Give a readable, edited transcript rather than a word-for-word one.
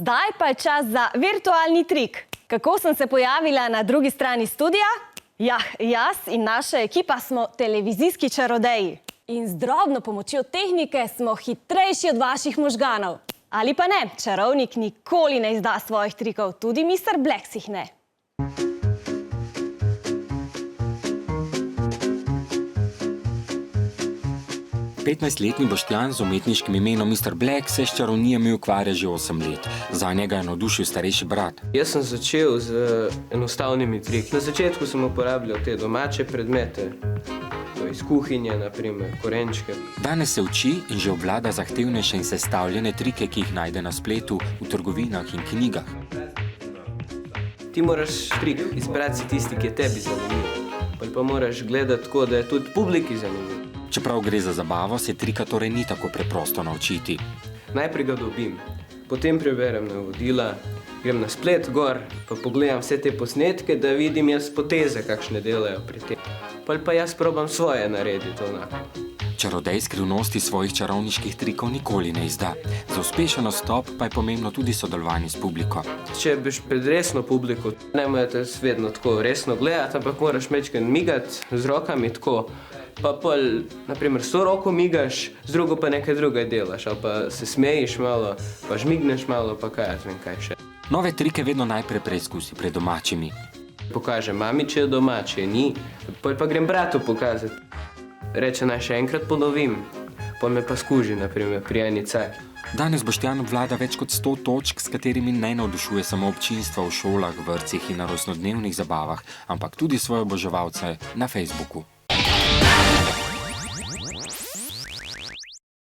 Zdaj pa je čas za virtualni trik. Kako sem se pojavila na drugi strani studia? Jaz in naša ekipa smo televizijski čarodeji. In z drobno pomočjo tehnike smo hitrejši od vaših možganov. Ali pa ne, čarovnik nikoli ne izda svojih trikov, tudi Mr. Bleks jih ne. Petnajstletni Boštjan z umetniškim imenom Mr. Bleks se s čarovnijami ukvarja že 8 let. Za njega je navdušil starejši brat. Jaz sem začel z enostavnimi triki. Na začetku sem uporabljal te domače predmete, iz kuhinje, naprimer korenčke. Danes se uči in že obvlada zahtevnejše in sestavljene trike, ki jih najde na spletu, v trgovinah in knjigah. Ti moraš trik izbrati si tisti, ki je tebi zanimiv. Pa moraš gledati tako, da je tudi publiki zanimiv. Čeprav gre za zabavo, se trika torej ni tako preprosto naučiti. Najprej ga dobim, potem preberem navodila, grem na splet gor, pa pogledam vse te posnetke, da vidim jaz poteze, kakšne delajo pri tem. Pa jaz probam svoje narediti onako. Čarodej skrivnosti svojih čarovniških trikov nikoli ne izda. Za uspešen nastop pa je pomembno tudi sodelovanje s publiko. Če biš pred resno publiko, ne moraš te vedno tako resno gledati, ampak moraš mečkaj migati z rokami tako. Pa naprimer, s to roko migaš, z drugo pa nekaj druga delaš, ali pa se smejiš malo, pa žmigneš malo, pa kaj jaz vem kaj še. Nove trike vedno najprej preizkusi pred domačimi. Pokažem mami, če je doma, če ni, pa grem bratu pokazati. Reče, naj še enkrat ponovim, pa me pa skuži, naprimer, pri eni caki. Danes Boštjan obvlada več kot 100 točk, s katerimi ne navdušuje samo občinstva v šolah, vrtcih in na rojstnodnevnih zabavah, ampak tudi svoje oboževalce na Facebooku.